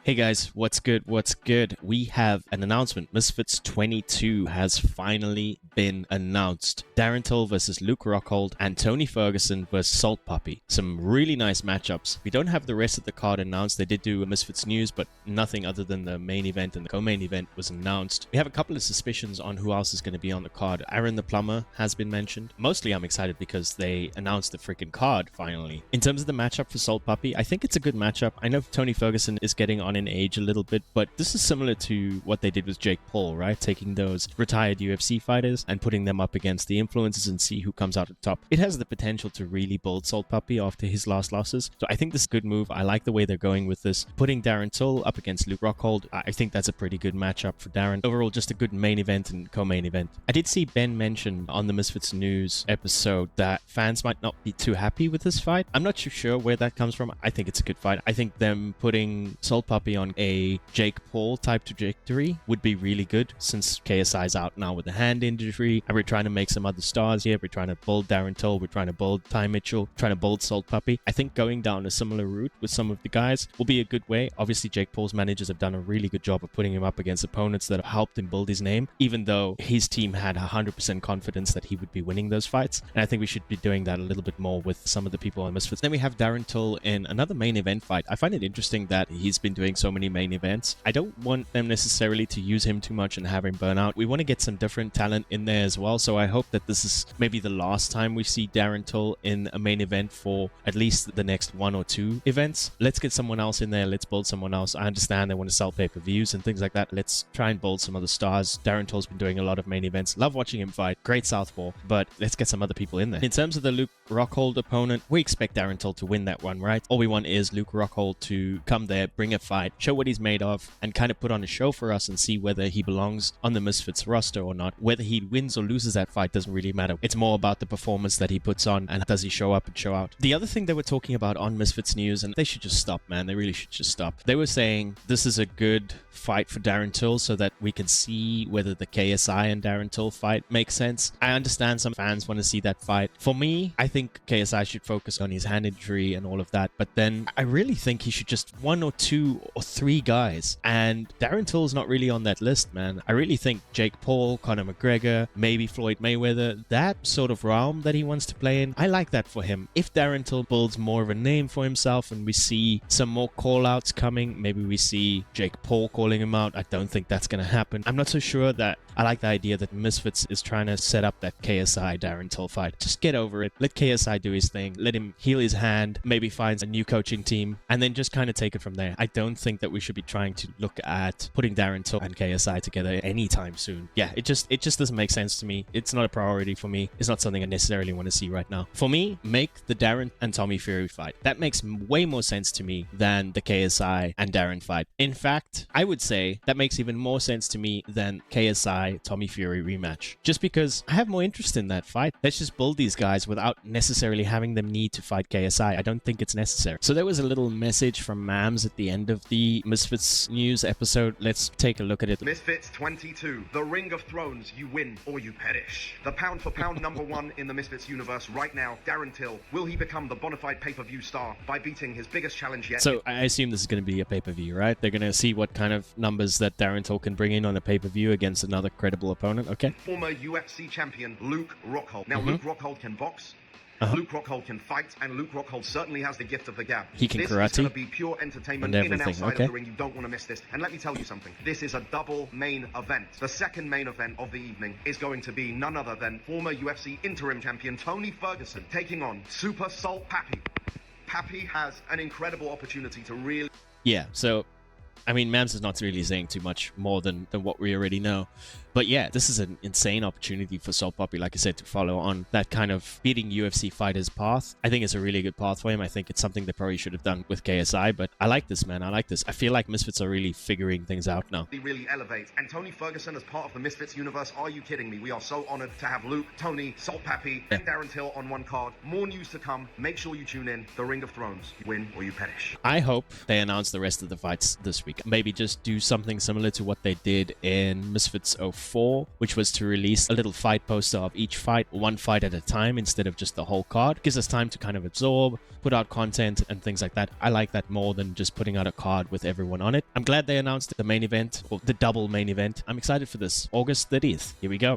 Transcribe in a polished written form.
Hey guys, what's good? What's good? We have an announcement. Misfits 22 has finally been announced. Darren Till versus Luke Rockhold and Tony Ferguson versus Salt Papi. Some really nice matchups. We don't have the rest of the card announced. They did do a Misfits news, but nothing other than the main event and the co-main event was announced. We have a couple of suspicions on who else is going to be on the card. Aaron the Plumber has been mentioned. Mostly I'm excited because they announced the freaking card finally. In terms of the matchup for Salt Papi, I think it's a good matchup. I know Tony Ferguson is getting on in age a little bit, but this is similar to what they did with Jake Paul, right? Taking those retired UFC fighters and putting them up against the influencers and see who comes out at top. It has the potential to really build Salt Papi after his last losses. So I think this is a good move. I like the way they're going with this. Putting Darren Till up against Luke Rockhold, I think that's a pretty good matchup for Darren. Overall, just a good main event and co-main event. I did see Ben mention on the Misfits News episode that fans might not be too happy with this fight. I'm not too sure where that comes from. I think it's a good fight. I think them putting Salt Papi on a Jake Paul type trajectory would be really good since KSI's out now with a hand injury and we're trying to make some other stars here. We're trying to build Darren Till, we're trying to build Ty Mitchell, trying to build Salt Papi. I think going down a similar route with some of the guys will be a good way. Obviously, Jake Paul's managers have done a really good job of putting him up against opponents that have helped him build his name, even though his team had 100% confidence that he would be winning those fights. And I think we should be doing that a little bit more with some of the people on Misfits. Then we have Darren Till in another main event fight. I find it interesting that he's been doing so many main events. I don't want them necessarily to use him too much and have him burn out. We want to get some different talent in there as well. So I hope that this is maybe the last time we see Darren Till in a main event for at least the next 1 or 2 events. Let's get someone else in there. Let's build someone else. I understand they want to sell pay-per-views and things like that. Let's try and build some other stars. Darren Till's been doing a lot of main events. Love watching him fight. Great southpaw, but let's get some other people in there. In terms of the Luke Rockhold opponent, we expect Darren Till to win that one, right? All we want is Luke Rockhold to come there, bring a fight, show what he's made of, and kind of put on a show for us and see whether he belongs on the Misfits roster or not. Whether he wins or loses that fight doesn't really matter. It's more about the performance that he puts on and does he show up and show out. The other thing they were talking about on Misfits News, and they should just stop, man. They really should just stop. They were saying this is a good fight for Darren Till so that we can see whether the KSI and Darren Till fight makes sense. I understand some fans want to see that fight. For me, I think KSI should focus on his hand injury and all of that, but then I really think he should just 1 or 2 or 3 guys, and Darren Till's not really on that list, man. I really think Jake Paul, Conor McGregor, maybe Floyd Mayweather, that sort of realm that he wants to play in, I like that for him. If Darren Till builds more of a name for himself and we see some more call-outs coming, maybe we see Jake Paul calling him out. I don't think that's going to happen. I'm not so sure that I like the idea that Misfits is trying to set up that KSI Darren Till fight. Just get over it. Let KSI do his thing. Let him heal his hand, maybe finds a new coaching team, and then just kind of take it from there. I don't think that we should be trying to look at putting Darren Till and KSI together anytime soon. Yeah, it just doesn't make sense to me. It's not a priority for me. It's not something I necessarily want to see right now. For me, make the Darren and Tommy Fury fight. That makes way more sense to me than the KSI and Darren fight. In fact, I would say that makes even more sense to me than KSI Tommy Fury rematch. Just because I have more interest in that fight. Let's just build these guys without necessarily having them need to fight KSI. I don't think it's necessary. So there was a little message from Mams at the end of the Misfits News episode. Let's take a look at it. Misfits 22, the Ring of Thrones, you win or you perish. The pound for pound number 1 in the Misfits universe right now, Darren Till. Will he become the bona fide pay-per-view star by beating his biggest challenge yet? So I assume this is going to be a pay-per-view, right? They're going to see what kind of numbers that Darren Till can bring in on a pay-per-view against another credible opponent, okay? Former UFC champion Luke Rockhold. Now, Luke Rockhold can box. Luke Rockhold can fight, and Luke Rockhold certainly has the gift of the gab. He can this karate. This is going to be pure entertainment and in and outside okay. of the ring. You don't want to miss this. And let me tell you something. This is a double main event. The second main event of the evening is going to be none other than former UFC interim champion Tony Ferguson taking on Super Salt Papi. Papi has an incredible opportunity to really... Yeah, so I mean, Mams is not really saying too much more than what we already know. But yeah, this is an insane opportunity for Salt Papi, like I said, to follow on that kind of beating UFC fighters path. I think it's a really good path for him. I think it's something they probably should have done with KSI, but I like this, man. I like this. I feel like Misfits are really figuring things out now. Really elevate. And Tony Ferguson as part of the Misfits universe, are you kidding me? We are so honored to have Luke, Tony, Salt Papi, and Darren Till on one card. More news to come. Make sure you tune in. The Ring of Thrones. You win or you perish. I hope they announce the rest of the fights this week. Maybe just do something similar to what they did in Misfits 04, which was to release a little fight poster of each fight, one fight at a time instead of just the whole card. Gives us time to kind of absorb, put out content and things like that. I like that more than just putting out a card with everyone on it. I'm glad they announced the main event, or the double main event. I'm excited for this. August 30th. Here we go.